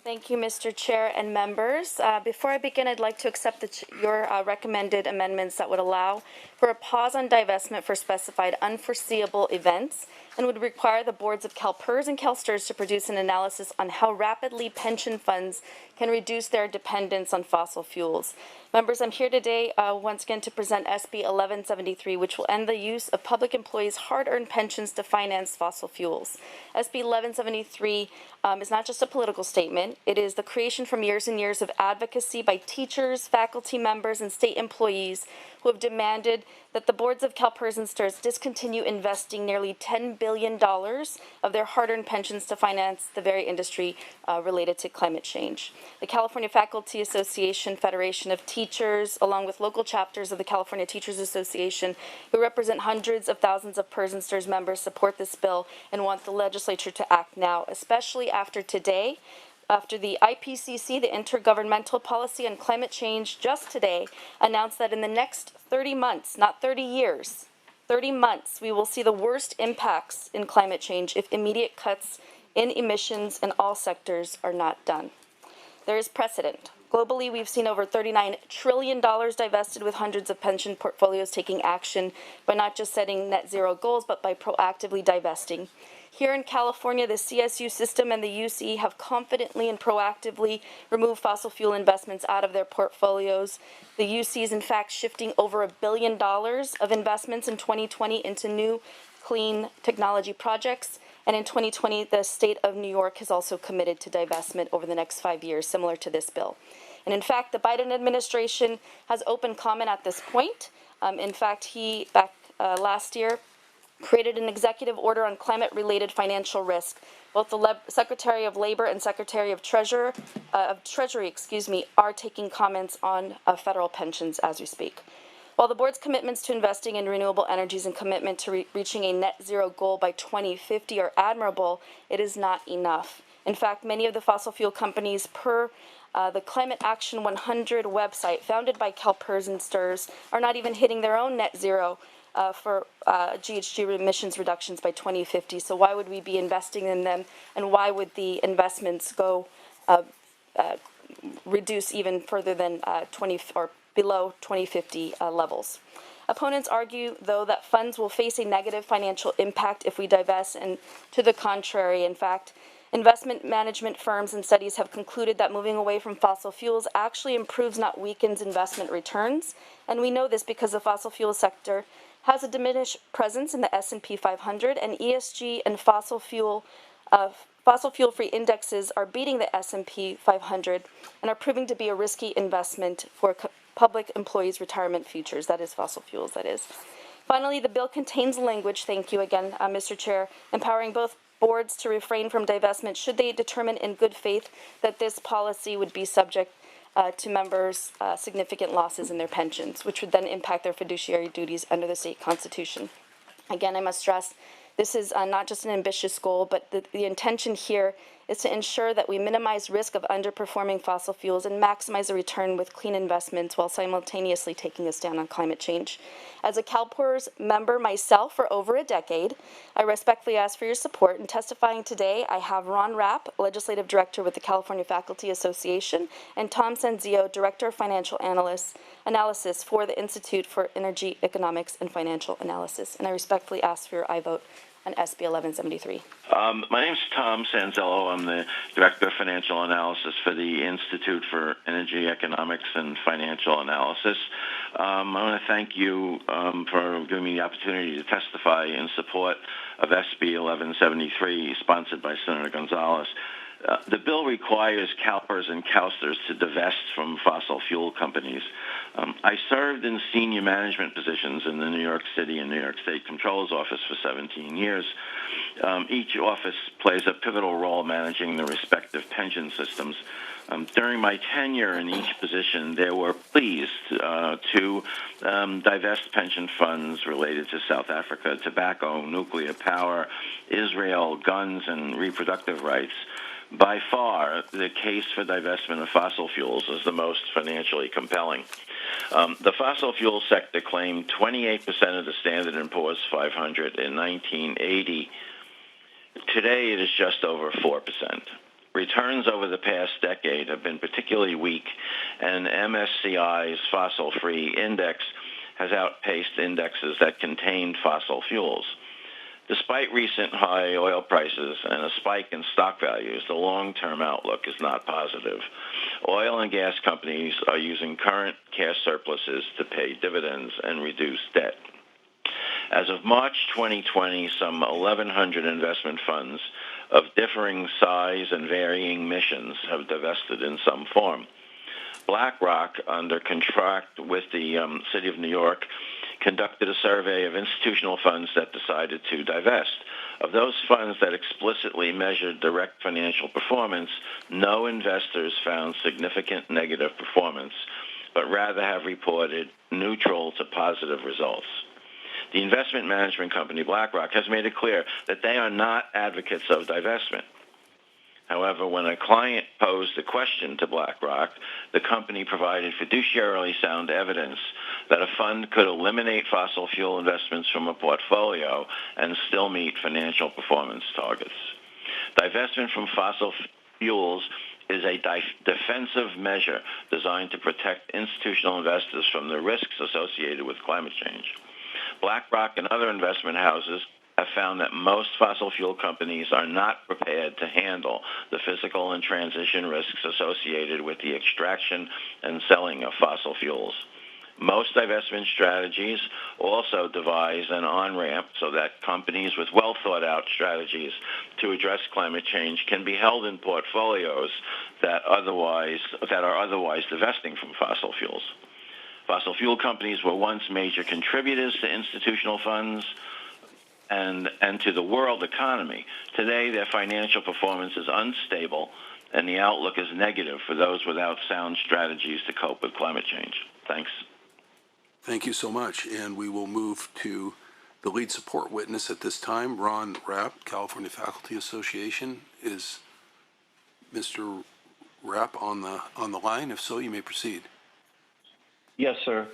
Thank you, Mr. Chair and members. Before I begin, I'd like to accept your recommended amendments that would allow for a pause on divestment for specified unforeseeable events and would require the boards of CalPERS and CalSTRS to produce an analysis on how rapidly pension funds can reduce their dependence on fossil fuels. Members, I'm here today once again to present SB 1173, which will end the use of public employees' hard-earned pensions to finance fossil fuels. SB 1173 is not just a political statement. It is the creation from years and years of advocacy by teachers, faculty members, and state employees who have demanded that the boards of CalPERS and STRS discontinue investing nearly $10 billion of their hard-earned pensions to finance the very industry related to climate change. The California Faculty Association Federation of Teachers, along with local chapters of the California Teachers Association, who represent hundreds of thousands of PERS and STRS members, support this bill and want the legislature to act now, especially after today. After the IPCC, the Intergovernmental Policy on Climate Change, just today announced that in the next 30 months, not 30 years, 30 months, we will see the worst impacts in climate change if immediate cuts in emissions in all sectors are not done. There is precedent. Globally, we've seen over $39 trillion divested, with hundreds of pension portfolios taking action by not just setting net zero goals, but by proactively divesting. Here in California, the CSU system and the UC have confidently and proactively removed fossil fuel investments out of their portfolios. The UC is in fact shifting over $1 billion of investments in 2020 into new clean technology projects. And in 2020, the state of New York has also committed to divestment over the next 5 years, similar to this bill. And in fact, the Biden administration has open comment at this point. In fact, he, back last year, created an executive order on climate-related financial risk. Both the Secretary of Labor and Secretary of Treasury, are taking comments on federal pensions as we speak. While the board's commitments to investing in renewable energies and commitment to reaching a net zero goal by 2050 are admirable, it is not enough. In fact, many of the fossil fuel companies, per the Climate Action 100 website, founded by CalPERS and STRS, are not even hitting their own net zero for GHG emissions reductions by 2050. So why would we be investing in them, and why would the investments go reduce even further than 20 or below 2050 levels? Opponents argue, though, that funds will face a negative financial impact if we divest, and to the contrary. In fact, investment management firms and studies have concluded that moving away from fossil fuels actually improves, not weakens, investment returns. And we know this because the fossil fuel sector has a diminished presence in the S&P 500, and ESG and fossil fuel-free indexes are beating the S&P 500 and are proving to be a risky investment for public employees' retirement futures. That is fossil fuels, that is. Finally, the bill contains language, thank you again, Mr. Chair, empowering both boards to refrain from divestment should they determine in good faith that this policy would be subject to members' significant losses in their pensions, which would then impact their fiduciary duties under the state constitution. Again, I must stress, this is not just an ambitious goal, but the intention here is to ensure that we minimize risk of underperforming fossil fuels and maximize the return with clean investments while simultaneously taking a stand on climate change. As a CalPERS member myself for over a decade, I respectfully ask for your support. In testifying today, I have Ron Rapp, Legislative Director with the California Faculty Association, and Tom Sanzio, Director of Financial Analysis for the Institute for Energy Economics and Financial Analysis. And I respectfully ask for your aye vote on SB 1173. My name is Tom Sanzello. I'm the Director of Financial Analysis for the Institute for Energy Economics and Financial Analysis. I want to thank you for giving me the opportunity to testify in support of SB 1173, sponsored by Senator Gonzalez. The bill requires CalPERS and CalSTRS to divest from fossil fuel companies. I served in senior management positions in the New York City and New York State Comptroller's Office for 17 years. Each office plays a pivotal role managing the respective pension systems. During my tenure in each position, there were pleas to divest pension funds related to South Africa, tobacco, nuclear power, Israel, guns, and reproductive rights. By far, the case for divestment of fossil fuels is the most financially compelling. The fossil fuel sector claimed 28% of the Standard & Poor's 500 in 1980. Today, it is just over 4%. Returns over the past decade have been particularly weak, and MSCI's fossil-free index has outpaced indexes that contained fossil fuels. Despite recent high oil prices and a spike in stock values, the long-term outlook is not positive. Oil and gas companies are using current cash surpluses to pay dividends and reduce debt. As of March 2020, some 1,100 investment funds of differing size and varying missions have divested in some form. BlackRock, under contract with the City of New York, conducted a survey of institutional funds that decided to divest. Of those funds that explicitly measured direct financial performance, no investors found significant negative performance, but rather have reported neutral to positive results. The investment management company BlackRock has made it clear that they are not advocates of divestment. However, when a client posed a question to BlackRock, the company provided fiduciarily sound evidence that a fund could eliminate fossil fuel investments from a portfolio and still meet financial performance targets. Divestment from fossil fuels is a defensive measure designed to protect institutional investors from the risks associated with climate change. BlackRock and other investment houses have found that most fossil fuel companies are not prepared to handle the physical and transition risks associated with the extraction and selling of fossil fuels. Most divestment strategies also devise an on-ramp so that companies with well-thought-out strategies to address climate change can be held in portfolios that are otherwise divesting from fossil fuels. Fossil fuel companies were once major contributors to institutional funds and to the world economy. Today, their financial performance is unstable, and the outlook is negative for those without sound strategies to cope with climate change. Thanks. Thank you so much. And we will move to the lead support witness at this time, Ron Rapp, California Faculty Association. Is Mr. Rapp on the line? If so, you may proceed. Yes, sir.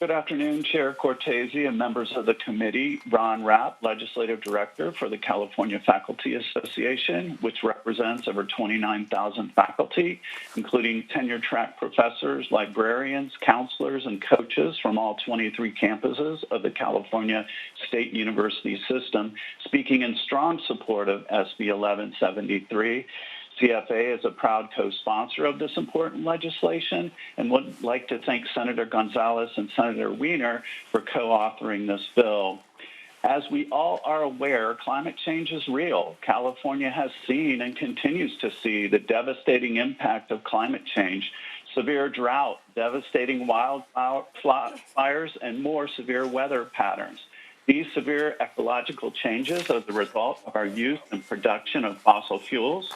Good afternoon, Chair Cortese and members of the committee. Ron Rapp, Legislative Director for the California Faculty Association, which represents over 29,000 faculty, including tenure-track professors, librarians, counselors, and coaches from all 23 campuses of the California State University system, speaking in strong support of SB 1173. CFA is a proud co-sponsor of this important legislation and would like to thank Senator Gonzalez and Senator Wiener for co-authoring this bill. As we all are aware, climate change is real. California has seen and continues to see the devastating impact of climate change, severe drought, devastating wildfires, and more severe weather patterns. These severe ecological changes are the result of our use and production of fossil fuels.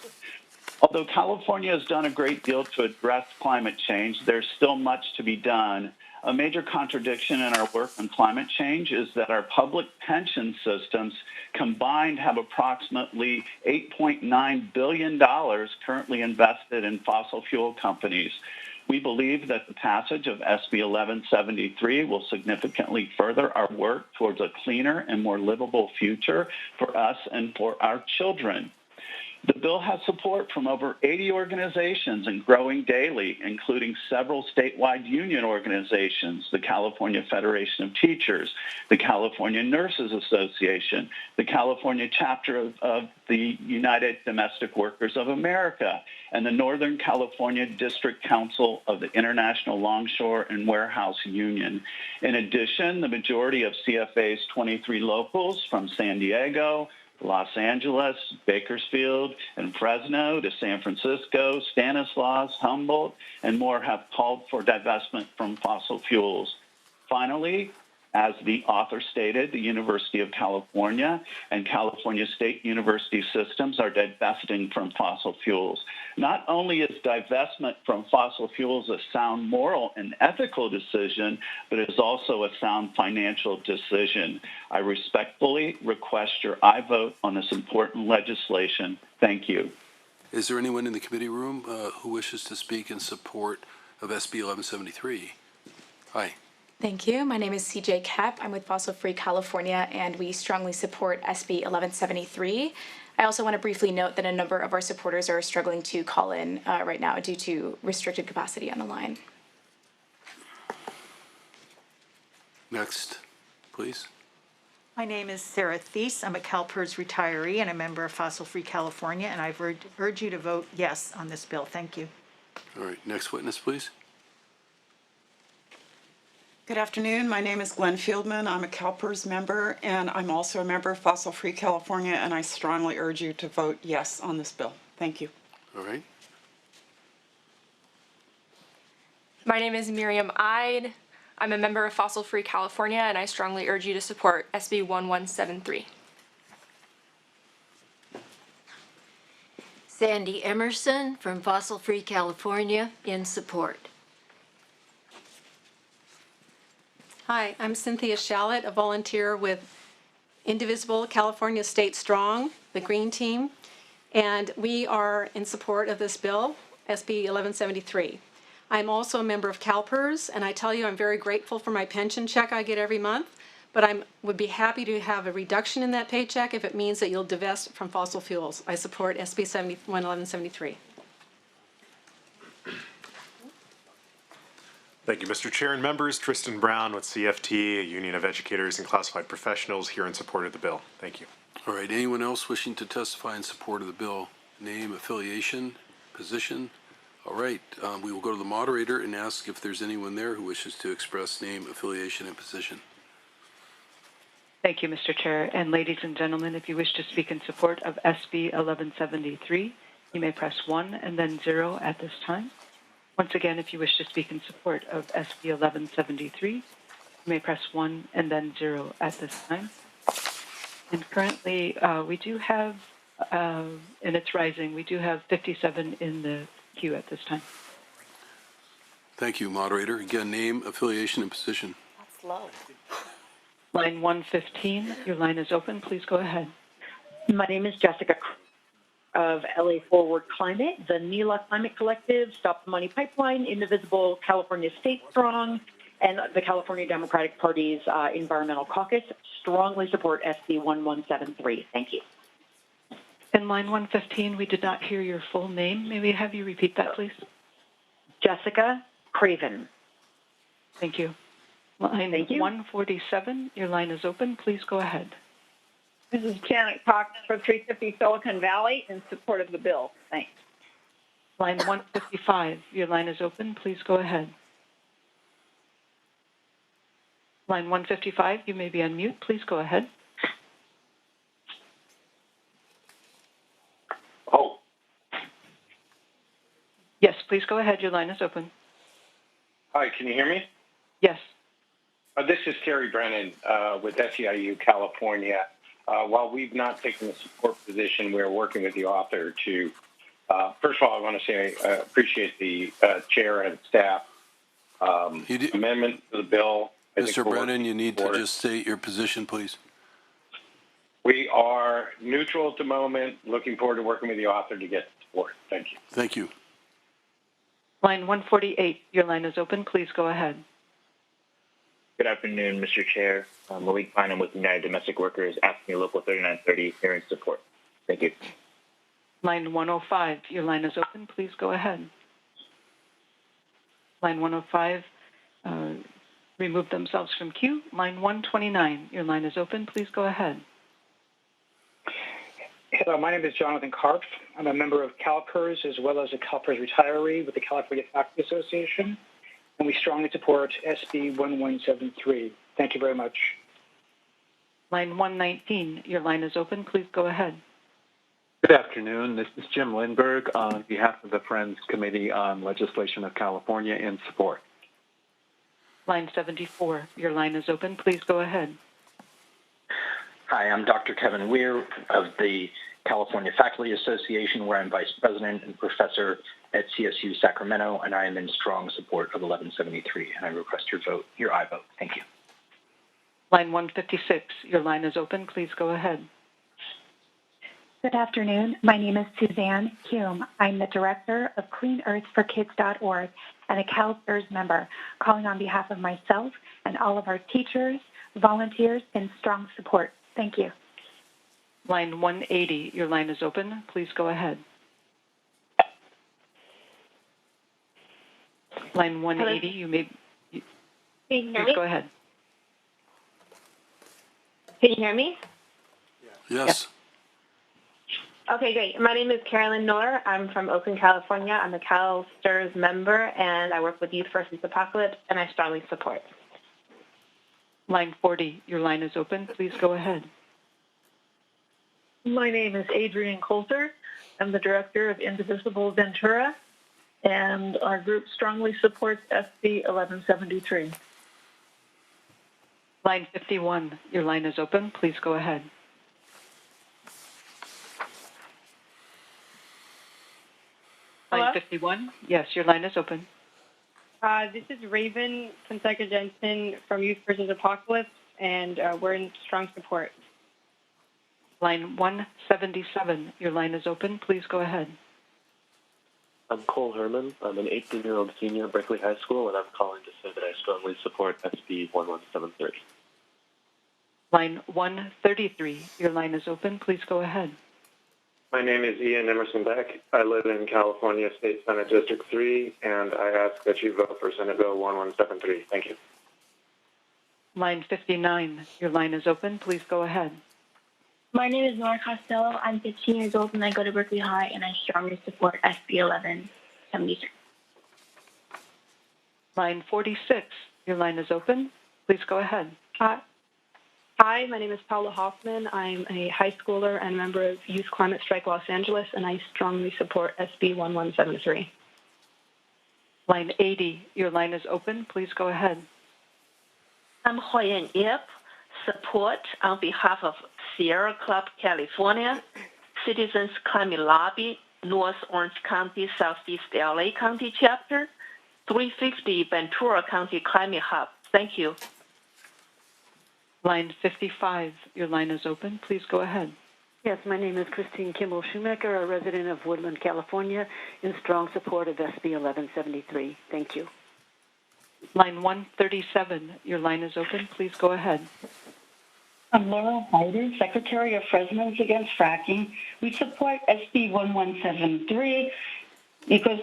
Although California has done a great deal to address climate change, there's still much to be done. A major contradiction in our work on climate change is that our public pension systems combined have approximately $8.9 billion currently invested in fossil fuel companies. We believe that the passage of SB 1173 will significantly further our work towards a cleaner and more livable future for us and for our children. The bill has support from over 80 organizations and growing daily, including several statewide union organizations, the California Federation of Teachers, the California Nurses Association, the California chapter of the United Domestic Workers of America, and the Northern California District Council of the International Longshore and Warehouse Union. In addition, the majority of CFA's 23 locals from San Diego, Los Angeles, Bakersfield, and Fresno to San Francisco, Stanislaus, Humboldt, and more have called for divestment from fossil fuels. Finally, as the author stated, the University of California and California State University systems are divesting from fossil fuels. Not only is divestment from fossil fuels a sound moral and ethical decision, but it is also a sound financial decision. I respectfully request your aye vote on this important legislation. Thank you. Is there anyone in the committee room who wishes to speak in support of SB 1173? Aye. Thank you. My name is CJ Kepp. I'm with Fossil Free California, and we strongly support SB 1173. I also want to briefly note that a number of our supporters are struggling to call in right now due to restricted capacity on the line. Next, please. My name is Sarah Thies. I'm a CalPERS retiree and a member of Fossil Free California, and I urge you to vote yes on this bill. Thank you. All right, next witness, please. Good afternoon. My name is Glenn Fieldman. I'm a CalPERS member, and I'm also a member of Fossil Free California, and I strongly urge you to vote yes on this bill. Thank you. All right. My name is Miriam Ide. I'm a member of Fossil Free California, and I strongly urge you to support SB 1173. Sandy Emerson from Fossil Free California in support. Hi, I'm Cynthia Shallett, a volunteer with Indivisible California State Strong, the Green Team, and we are in support of this bill, SB 1173. I'm also a member of CalPERS, and I tell you I'm very grateful for my pension check I get every month, but I would be happy to have a reduction in that paycheck if it means that you'll divest from fossil fuels. I support SB 1173. Thank you, Mr. Chair and members. Tristan Brown with CFT, a union of educators and classified professionals, here in support of the bill. Thank you. All right, anyone else wishing to testify in support of the bill? Name, affiliation, position? All right, we will go to the moderator and ask if there's anyone there who wishes to express name, affiliation, and position. Thank you, Mr. Chair. And ladies and gentlemen, if you wish to speak in support of SB 1173, you may press 1 and then 0 at this time. Once again, if you wish to speak in support of SB 1173, you may press 1 and then 0 at this time. And currently, we do have, and it's rising, we do have 57 in the queue at this time. Thank you, moderator. Again, name, affiliation, and position. That's low. Line 115, your line is open. Please go ahead. My name is Jessica of LA Forward Climate, the NELA Climate Collective, Stop the Money Pipeline, Indivisible California State Strong, and the California Democratic Party's Environmental Caucus strongly support SB 1173. Thank you. In line 115, we did not hear your full name. May we have you repeat that, please? Jessica Craven. Thank you. Line 147, your line is open. Please go ahead. This is Janet Cox from 350 Silicon Valley in support of the bill. Thanks. Line 155, your line is open. Please go ahead. Line 155, you may be on mute. Please go ahead. Oh. Yes, please go ahead. Your line is open. Hi, can you hear me? Yes. This is Terry Brennan with SEIU California. While we've not taken a support position, we're working with the author to, first of all, I want to say I appreciate the chair and staff amendment to the bill. Mr. Brennan, you need to just state your position, please. We are neutral at the moment, looking forward to working with the author to get support. Thank you. Thank you. Line 148, your line is open. Please go ahead. Good afternoon, Mr. Chair. Malik Bynum with United Domestic Workers, asking Local 3930, here in support. Thank you. Line 105, your line is open. Please go ahead. Line 105, remove themselves from queue. Line 129, your line is open. Please go ahead. Hello, my name is Jonathan Karpf. I'm a member of CalPERS as well as a CalPERS retiree with the California Faculty Association, and we strongly support SB 1173. Thank you very much. Line 119, your line is open. Please go ahead. Good afternoon. This is Jim Lindberg on behalf of the Friends Committee on Legislation of California in support. Line 74, your line is open. Please go ahead. Hi, I'm Dr. Kevin Weir of the California Faculty Association, where I'm Vice President and Professor at CSU Sacramento, and I am in strong support of 1173, and I request your aye vote. Thank you. Line 156, your line is open. Please go ahead. Good afternoon. My name is Suzanne Hume. I'm the director of CleanEarthForKids.org and a CalPERS member, calling on behalf of myself and all of our teachers, volunteers in strong support. Thank you. Line 180, your line is open. Please go ahead. Line 180, you may. Can you hear Please me? go ahead. Can you hear me? Yes. Okay, great. My name is Carolyn Miller. I'm from Oakland, California. I'm a CalSTRS member, and I work with Youth versus Apocalypse, and I strongly support. Line 40, your line is open. Please go ahead. My name is Adrienne Coulter. I'm the director of Indivisible Ventura, and our group strongly supports SB 1173. Line 51, your line is open. Please go ahead. Hello? Line 51, yes, your line is open. This is Raven Fonseca Jensen from Youth versus Apocalypse, and we're in strong support. Line 177, your line is open. Please go ahead. I'm Cole Herman. I'm an 18-year-old senior at Berkeley High School, and I'm calling to say that I strongly support SB 1173. Line 133, your line is open. Please go ahead. My name is Ian Emerson Beck. I live in California State Senate District 3, and I ask that you vote for Senate Bill 1173. Thank you. Line 59, your line is open. Please go ahead. My name is Nora Costello. I'm 15 years old, and I go to Berkeley High, and I strongly support SB 1173. Line 46, your line is open. Please go ahead. Hi, my name is Paula Hoffman. I'm a high schooler and member of Youth Climate Strike Los Angeles, and I strongly support SB 1173. Line 80, your line is open. Please go ahead. I'm Hoyen Ip, support on behalf of Sierra Club, California, Citizens Climate Lobby, North Orange County, Southeast LA County Chapter, 350 Ventura County Climate Hub. Thank you. Line 55, your line is open. Please go ahead. Yes, my name is Christine Kimball Shoemaker, a resident of Woodland, California, in strong support of SB 1173. Thank you. Line 137, your line is open. Please go ahead. I'm Laura Hyder, Secretary of Fresno's Against Fracking. We support SB 1173 because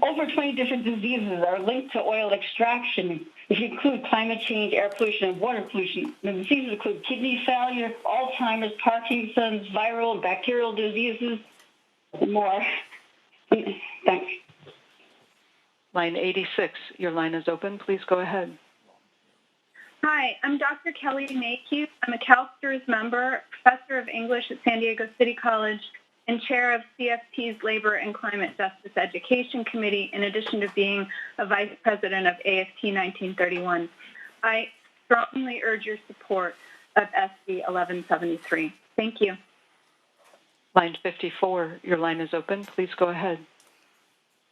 over 20 different diseases are linked to oil extraction. If you include climate change, air pollution, and water pollution, the diseases include kidney failure, Alzheimer's, Parkinson's, viral and bacterial diseases, and more. Thanks. Line 86, your line is open. Please go ahead. Hi, I'm Dr. Kelly Mayhew. I'm a CalSTRS member, professor of English at San Diego City College, and chair of CFT's Labor and Climate Justice Education Committee, in addition to being a vice president of AFT 1931. I strongly urge your support of SB 1173. Thank you. Line 54, your line is open. Please go ahead.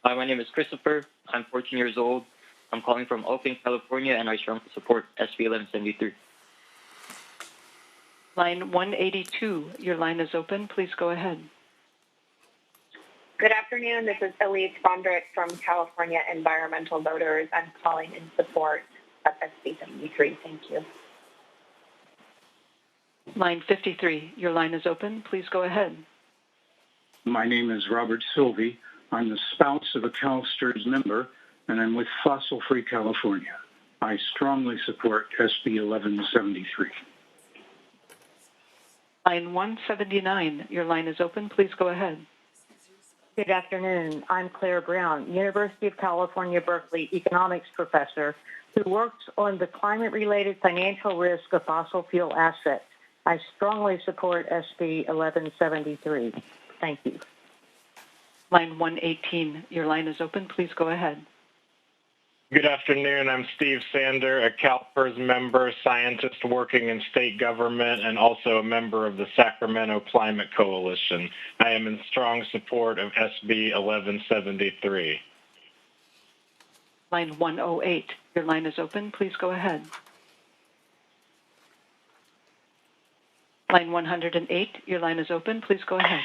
Hi, my name is Christopher. I'm 14 years old. I'm calling from Oakland, California, and I strongly support SB 1173. Line 182, your line is open. Please go ahead. Good afternoon. This is Elise Bondrick from California Environmental Voters. I'm calling in support of SB 73. Thank you. Line 53, your line is open. Please go ahead. My name is Robert Sylvie. I'm the spouse of a CalSTRS member, and I'm with Fossil Free California. I strongly support SB 1173. Line 179, your line is open. Please go ahead. Good afternoon. I'm Claire Brown, University of California, Berkeley economics professor who works on the climate-related financial risk of fossil fuel assets. I strongly support SB 1173. Thank you. Line 118, your line is open. Please go ahead. Good afternoon. I'm Steve Sander, a CalPERS member, scientist working in state government, and also a member of the Sacramento Climate Coalition. I am in strong support of SB 1173. Line 108, your line is open. Please go ahead. Line 108, your line is open. Please go ahead.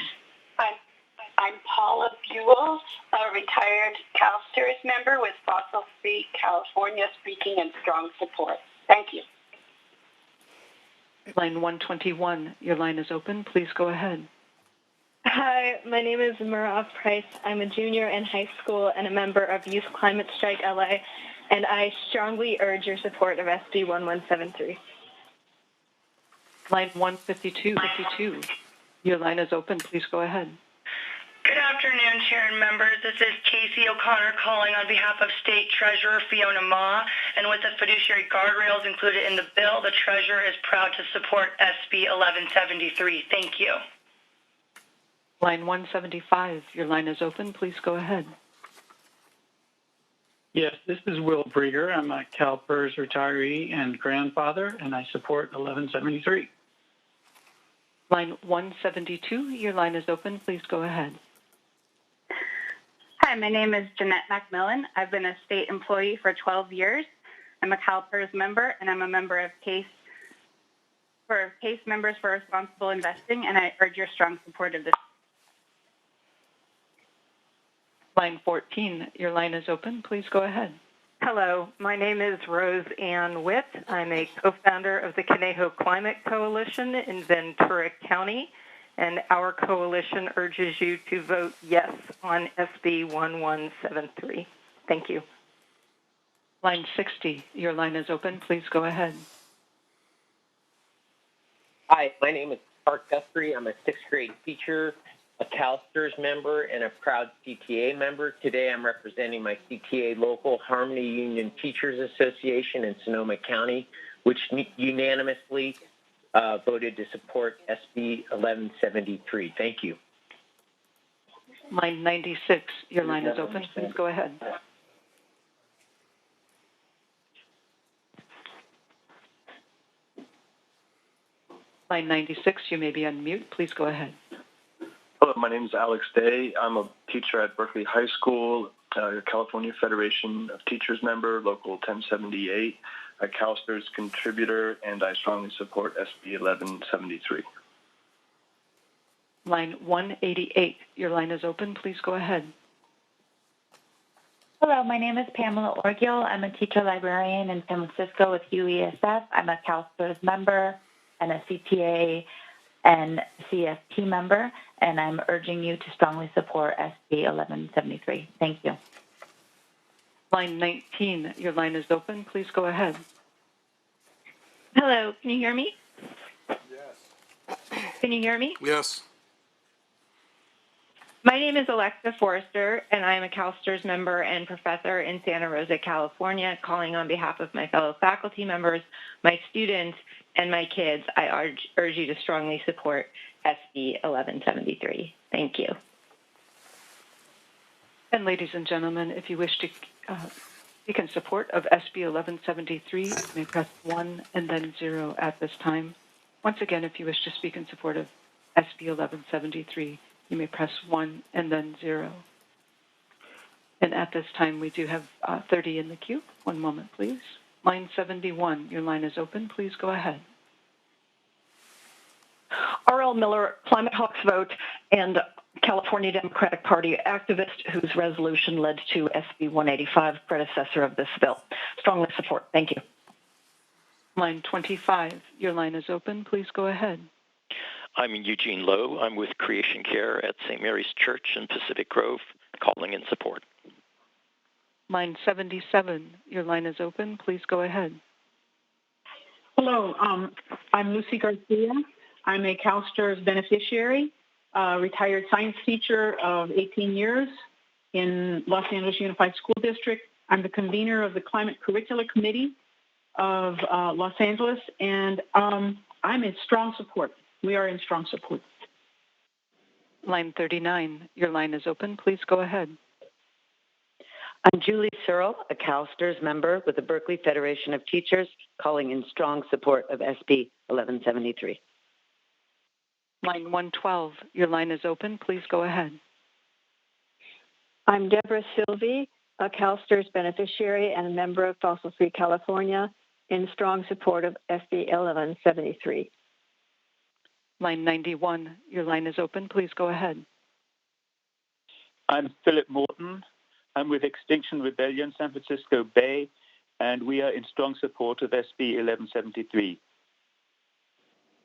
I'm Paula Buell, a retired CalSTRS member with Fossil Free California, speaking in strong support. Thank you. Line 121, your line is open. Please go ahead. Hi, my name is Marav Price. I'm a junior in high school and a member of Youth Climate Strike LA, and I strongly urge your support of SB 1173. Line 152, your line is open. Please go ahead. Good afternoon, Chair and members. This is Casey O'Connor calling on behalf of State Treasurer Fiona Ma. And with the fiduciary guardrails included in the bill, the Treasurer is proud to support SB 1173. Thank you. Line 175, your line is open. Please go ahead. Yes, this is Will Brieger. I'm a CalPERS retiree and grandfather, and I support 1173. Line 172, your line is open. Please go ahead. Hi, my name is Jeanette Macmillan. I've been a state employee for 12 years. I'm a CalPERS member, and I'm a member of CASE Members for Responsible Investing, and I urge your strong support of this. Line 14, your line is open. Please go ahead. Hello, my name is Rose Ann Witt. I'm a co-founder of the Conejo Climate Coalition in Ventura County, and our coalition urges you to vote yes on SB 1173. Thank you. Line 60, your line is open. Please go ahead. Hi, my name is Park Guthrie. I'm a sixth grade teacher, a CalSTRS member, and a proud CTA member. Today I'm representing my CTA local Harmony Union Teachers Association in Sonoma County, which unanimously voted to support SB 1173. Thank you. Line 96, your line is open. Please go ahead. Line 96, you may be on mute. Please go ahead. Hello, my name is Alex Day. I'm a teacher at Berkeley High School, California Federation of Teachers member, Local 1078, a CalSTRS contributor, and I strongly support SB 1173. Line 188, your line is open. Please go ahead. Hello, my name is Pamela Orgiel. I'm a teacher librarian in San Francisco with UESF. I'm a CalSTRS member and a CTA and CFP member, and I'm urging you to strongly support SB 1173. Thank you. Line 19, your line is open. Please go ahead. Hello, can you hear me? Yes. Can you hear me? Yes. My name is Alexa Forrester, and I am a CalSTRS member and professor in Santa Rosa, California, calling on behalf of my fellow faculty members, my students, and my kids. I urge you to strongly support SB 1173. Thank you. And ladies and gentlemen, if you wish to speak in support of SB 1173, you may press 1 and then 0 at this time. Once again, if you wish to speak in support of SB 1173, you may press 1 and then 0. And at this time, we do have 30 in the queue. One moment, please. Line 71, your line is open. Please go ahead. R.L. Miller, Climate Hawks Vote, and California Democratic Party activist whose resolution led to SB 185, predecessor of this bill. Strongly support. Thank you. Line 25, your line is open. Please go ahead. I'm Eugene Lowe. I'm with Creation Care at St. Mary's Church in Pacific Grove, calling in support. Line 77, your line is open. Please go ahead. Hello, I'm Lucy Garcia. I'm a CalSTRS beneficiary, retired science teacher of 18 years in Los Angeles Unified School District. I'm the convener of the Climate Curricula Committee of Los Angeles, and I'm in strong support. We are in strong support. Line 39, your line is open. Please go ahead. I'm Julie Searle, a CalSTRS member with the Berkeley Federation of Teachers, calling in strong support of SB 1173. Line 112, your line is open. Please go ahead. I'm Deborah Sylvie, a CalSTRS beneficiary and a member of Fossil Free California, in strong support of SB 1173. Line 91, your line is open. Please go ahead. I'm Philip Morton. I'm with Extinction Rebellion, San Francisco Bay, and we are in strong support of SB 1173.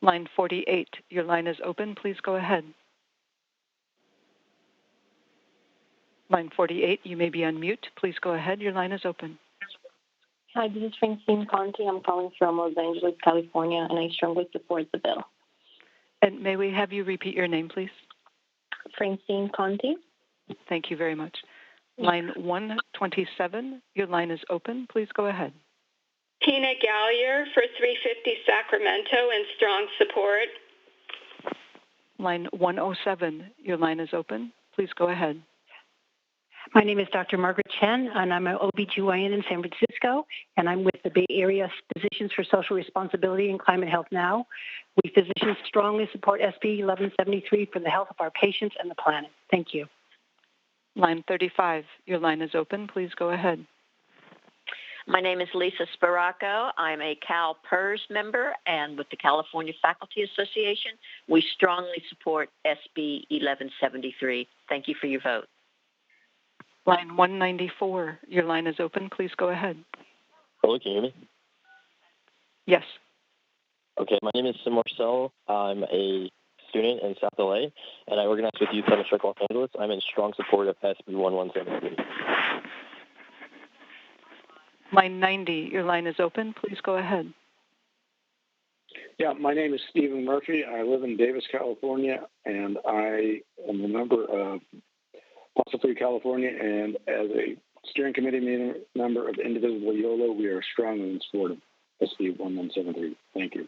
Line 48, your line is open. Please go ahead. Line 48, you may be on mute. Please go ahead. Your line is open. Hi, this is Francine Conti. I'm calling from Los Angeles, California, and I strongly support the bill. And may we have you repeat your name, please? Francine Conti. Thank you very much. Line 127, your line is open. Please go ahead. Tina Gallier for 350 Sacramento and strong support. Line 107, your line is open. Please go ahead. My name is Dr. Margaret Chen, and I'm an OBGYN in San Francisco, and I'm with the Bay Area Physicians for Social Responsibility and Climate Health Now. We physicians strongly support SB 1173 for the health of our patients and the planet. Thank you. Line 35, your line is open. Please go ahead. My name is Lisa Sparaco. I'm a CalPERS member, and with the California Faculty Association, we strongly support SB 1173. Thank you for your vote. Line 194, your line is open. Please go ahead. Hello, can you hear me? Yes. Okay, my name is Sim Marcel. I'm a student in South LA, and I organize with Youth Climate Strike Los Angeles. I'm in strong support of SB 1173. Line 90, your line is open. Please go ahead. Yeah, my name is Stephen Murphy. I live in Davis, California, and I am a member of Fossil Free California, and as a steering committee member of Indivisible YOLO, we are strongly in support of SB 1173. Thank you.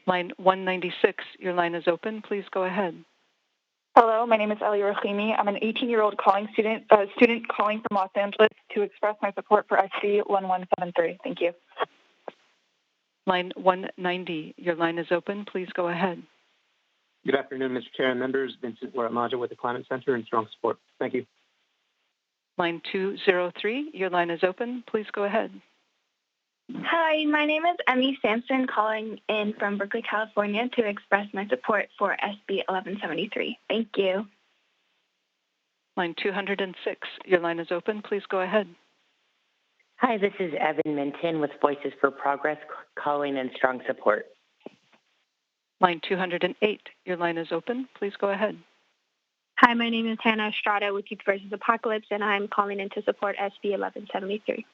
Line 196, your line is open. Please go ahead. Hello, my name is Ellie Rahimi. I'm an 18-year-old student calling from Los Angeles to express my support for SB 1173. Thank you. Line 190, your line is open. Please go ahead. Good afternoon, Mr. Chair and members. Vincent Waramaja with the Climate Center and strong support. Thank you. Line 203, your line is open. Please go ahead. Hi, my name is Emmy Sampson, calling in from Berkeley, California, to express my support for SB 1173. Thank you. Line 206, your line is open. Please go ahead. Hi, this is Evan Minton with Voices for Progress, calling in strong support. Line 208, your line is open. Please go ahead. Hi, my name is Hannah Estrada with Youth versus Apocalypse, and I'm calling in to support SB 1173.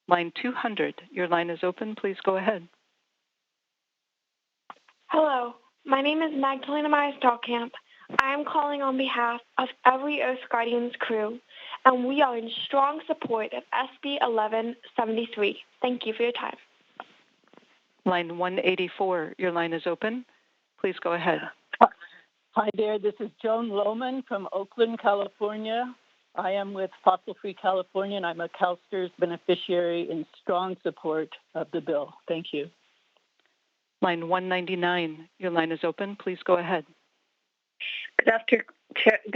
Line 200, your line is open. Please go ahead. Hello, my name is Magdalena Myers-Dahlkamp. I am calling on behalf of every Earth Guardians crew, and we are in strong support of SB 1173. Thank you for your time. Line 184, your line is open. Please go ahead. Hi there, this is Joan Lohman from Oakland, California. I am with Fossil Free California, and I'm a CalSTRS beneficiary in strong support of the bill. Thank you. Line 199, your line is open. Please go ahead. Good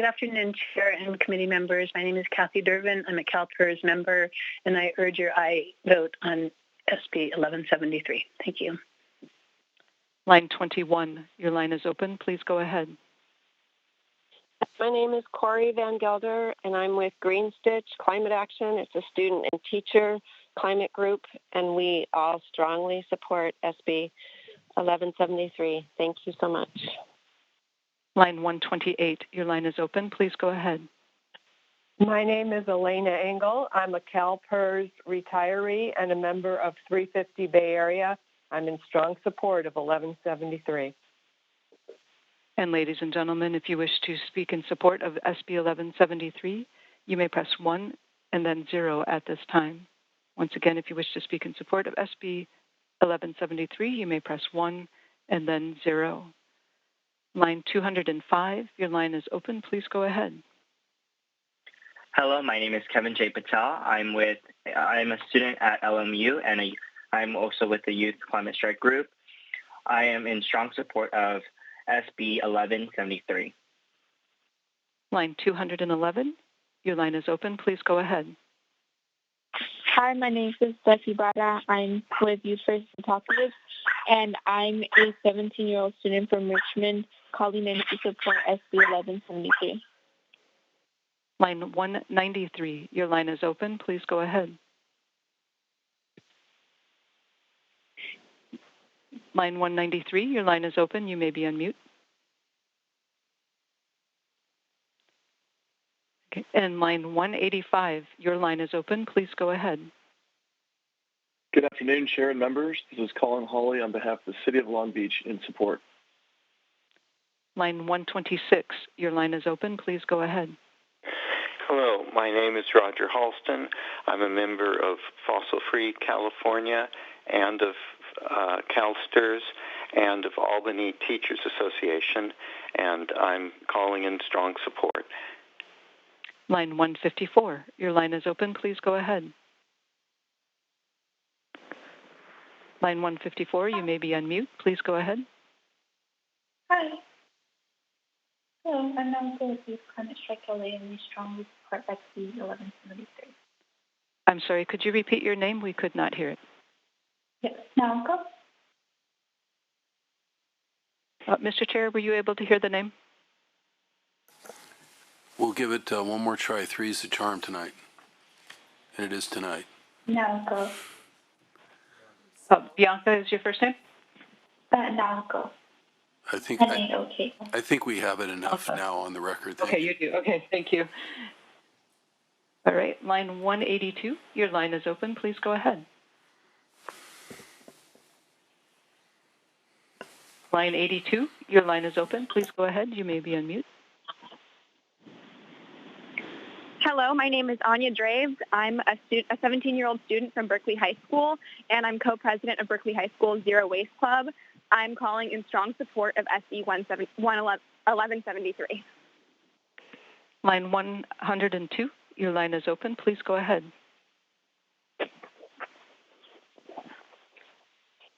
afternoon, Chair and committee members. My name is Kathy Durbin. I'm a CalPERS member, and I urge your aye vote on SB 1173. Thank you. Line 21, your line is open. Please go ahead. My name is Corey Van Gelder, and I'm with Green Stitch Climate Action. It's a student and teacher climate group, and we all strongly support SB 1173. Thank you so much. Line 128, your line is open. Please go ahead. My name is Elena Engel. I'm a CalPERS retiree and a member of 350 Bay Area. I'm in strong support of 1173. And ladies and gentlemen, if you wish to speak in support of SB 1173, you may press 1 and then 0 at this time. Once again, if you wish to speak in support of SB 1173, you may press 1 and then 0. Line 205, your line is open. Please go ahead. Hello, my name is Kevin J. Patel. I'm a student at LMU, and I'm also with the Youth Climate Strike Group. I am in strong support of SB 1173. Line 211, your line is open. Please go ahead. Hi, my name is Steffi Bada. I'm with Youth versus Apocalypse, and I'm a 17-year-old student from Richmond calling in to support SB 1173. Line 193, your line is open. Please go ahead. Line 193, your line is open. You may be on mute. Okay. And line 185, your line is open. Please go ahead. Good afternoon, Chair and members. This is Colin Hawley on behalf of the City of Long Beach in support. Line 126, your line is open. Please go ahead. Hello, my name is Roger Halston. I'm a member of Fossil Free California and of CalSTRS and of Albany Teachers Association, and I'm calling in strong support. Line 154, your line is open. Please go ahead. Line 154, you may be on mute. Please go ahead. Hi. Hello, I'm Nalco with Youth Climate Strike LA, and we strongly support SB 1173. I'm sorry, could you repeat your name? We could not hear it. Yes, Nalco. Mr. Chair, were you able to hear the name? We'll give it one more try. 3 is the charm tonight. And it is tonight. Nalco. Bianca is your first name? Nalco. I think N-A-O-K. I think we have it enough now on the record. Okay, you do. Okay, thank you. All right, line 182, your line is open. Please go ahead. Line 82, your line is open. Please go ahead. You may be on mute. Hello, my name is Anya Draves. I'm a 17-year-old student from Berkeley High School, and I'm co-president of Berkeley High School Zero Waste Club. I'm calling in strong support of SB 1173. Line 102, your line is open. Please go ahead.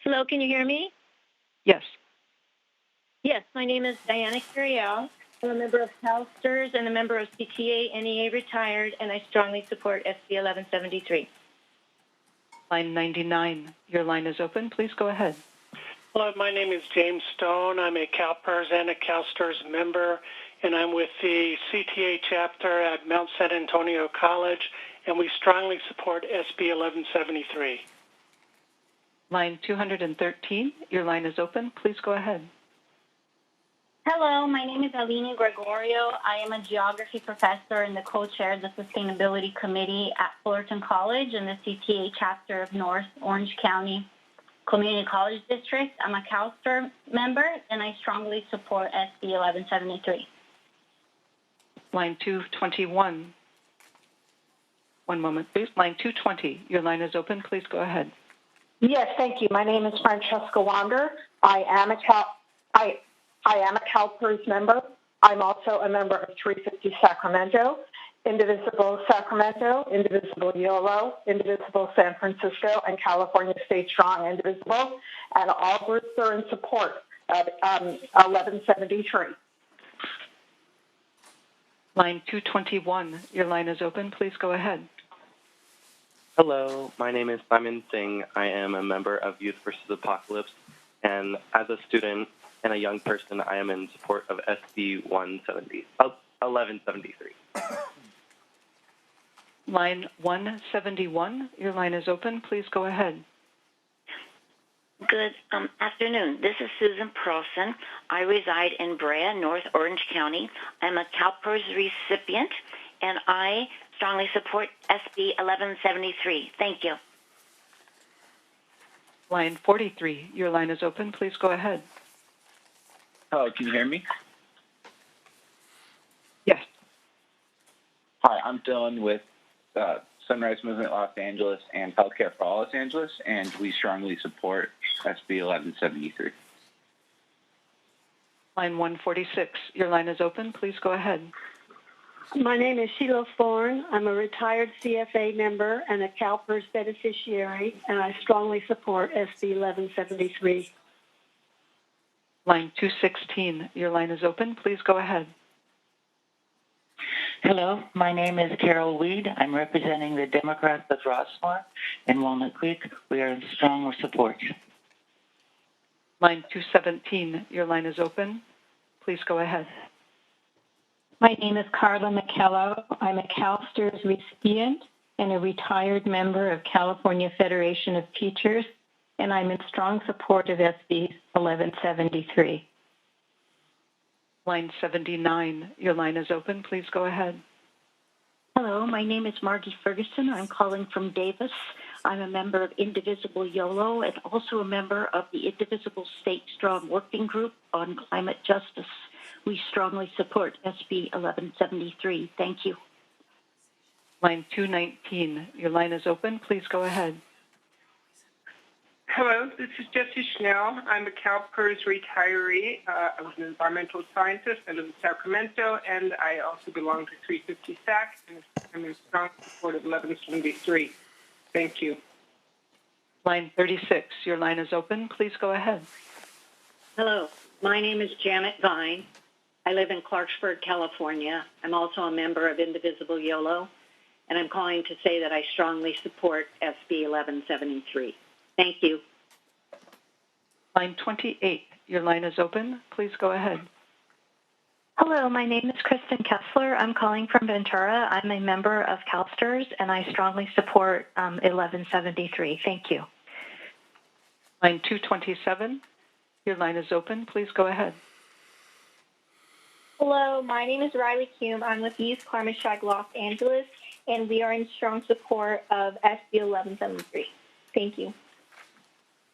Hello, can you hear me? Yes. Yes, my name is Diana Curiel. I'm a member of CalSTRS and a member of CTA NEA retired, and I strongly support SB 1173. Line 99, your line is open. Please go ahead. Hello, my name is James Stone. I'm a CalPERS and a CalSTRS member, and I'm with the CTA chapter at Mount San Antonio College, and we strongly support SB 1173. Line 213, your line is open. Please go ahead. Hello, my name is Alina Gregorio. I am a geography professor and the co-chair of the Sustainability Committee at Fullerton College and the CTA chapter of North Orange County Community College District. I'm a CalSTRS member, and I strongly support SB 1173. Line 221. One moment, please. Line 220, your line is open. Please go ahead. Yes, thank you. My name is Francesca Wander. I am a CalPERS member. I'm also a member of 350 Sacramento, Indivisible Sacramento, Indivisible YOLO, Indivisible San Francisco, and California Stay Strong Indivisible, and all groups are in support of 1173. Line 221, your line is open. Please go ahead. Hello, my name is Simon Singh. I am a member of Youth vs. Apocalypse, and as a student and a young person, I am in support of SB 1173. Line 171, your line is open. Please go ahead. Good afternoon. This is Susan Perlson. I reside in Brea, North Orange County. I'm a CalPERS recipient, and I strongly support SB 1173. Thank you. Line 43, your line is open. Please go ahead. Hello, can you hear me? Yes. Hi, I'm Dylan with Sunrise Movement Los Angeles and Healthcare for All Los Angeles, and we strongly support SB 1173. Line 146, your line is open. Please go ahead. My name is Sheila Thorne. I'm a retired CFA member and a CalPERS beneficiary, and I strongly support SB 1173. Line 216, your line is open. Please go ahead. Hello, my name is Carol Weed. I'm representing the Democrats of Rossmore and Walnut Creek. We are in strong support. Line 217, your line is open. Please go ahead. My name is Carla McKellow. I'm a CalSTRS recipient and a retired member of California Federation of Teachers, and I'm in strong support of SB 1173. Line 79, your line is open. Please go ahead. Hello, my name is Margie Ferguson. I'm calling from Davis. I'm a member of Indivisible YOLO and also a member of the Indivisible State Strong Working Group on Climate Justice. We strongly support SB 1173. Thank you. Line 219, your line is open. Please go ahead. Hello, this is Jesse Schnell. I'm a CalPERS retiree. I was an environmental scientist. I live in Sacramento, and I also belong to 350 SAC, and I'm in strong support of 1173. Thank you. Line 36, your line is open. Please go ahead. Hello, my name is Janet Vine. I live in Clarksburg, California. I'm also a member of Indivisible YOLO, and I'm calling to say that I strongly support SB 1173. Thank you. Line 28, your line is open. Please go ahead. Hello, my name is Kristen Kessler. I'm calling from Ventura. I'm a member of CalSTRS, and I strongly support 1173. Thank you. Line 227, your line is open. Please go ahead. Hello, my name is Riley Hume. I'm with Youth Climate Strike Los Angeles, and we are in strong support of SB 1173. Thank you.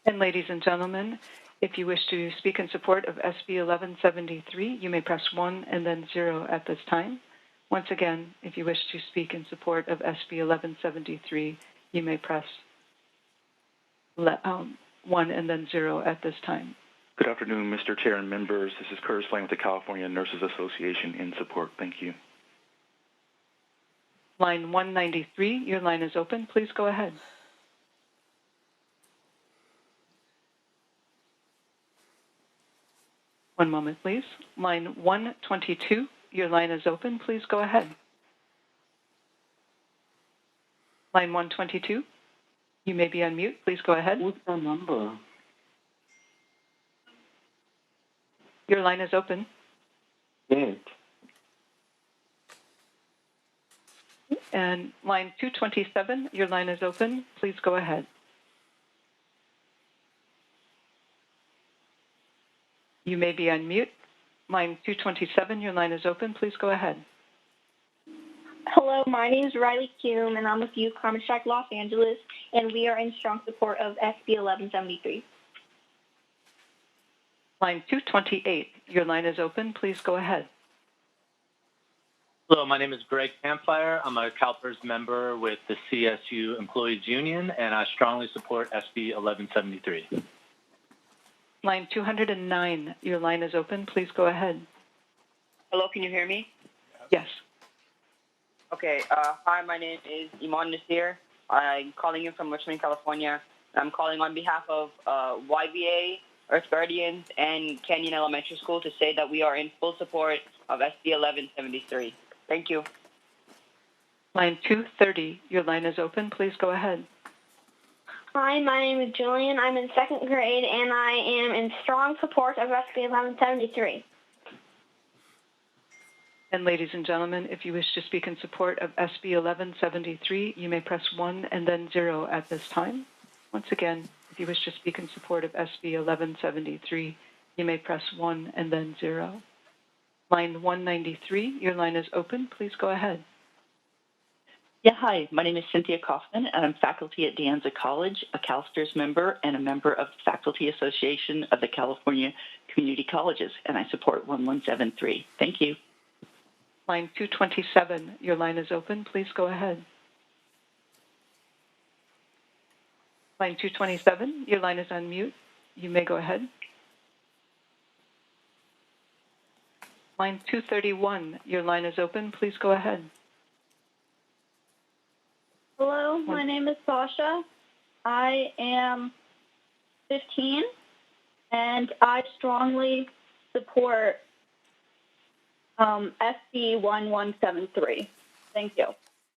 And ladies and gentlemen, if you wish to speak in support of SB 1173, you may press 1 and then 0 at this time. Once again, if you wish to speak in support of SB 1173, you may press 1 and then 0 at this time. Good afternoon, Mr. Chair and members. This is Curtis Lane with the California Nurses Association in support. Thank you. Line 193, your line is open. Please go ahead. One moment, please. Line 122, your line is open. Please go ahead. Line 122, you may be on mute. Please go ahead. What's the number? Your line is open. Yes. And line 227, your line is open. Please go ahead. You may be on mute. Line 227, your line is open. Please go ahead. Hello, my name is Riley Hume, and I'm with Youth Climate Strike Los Angeles, and we are in strong support of SB 1173. Line 228, your line is open. Please go ahead. Hello, my name is Greg Campfire. I'm a CalPERS member with the CSU Employees Union, and I strongly support SB 1173. Line 209, your line is open. Please go ahead. Hello, can you hear me? Yes. Okay, hi, my name is Iman Nasir. I'm calling in from Richmond, California. I'm calling on behalf of YBA, Earth Guardians, and Canyon Elementary School to say that we are in full support of SB 1173. Thank you. Line 230, your line is open. Please go ahead. Hi, my name is Julian. I'm in second grade, and I am in strong support of SB 1173. And ladies and gentlemen, if you wish to speak in support of SB 1173, you may press 1 and then 0 at this time. Once again, if you wish to speak in support of SB 1173, you may press 1 and then 0. Line 193, your line is open. Please go ahead. Yeah, hi. My name is Cynthia Kaufman, and I'm faculty at De Anza College, a CalSTRS member, and a member of the Faculty Association of the California Community Colleges, and I support 1173. Thank you. Line 227, your line is open. Please go ahead. Line 227, your line is on mute. You may go ahead. Line 231, your line is open. Please go ahead. Hello, my name is Sasha. I am 15, and I strongly support SB 1173. Thank you.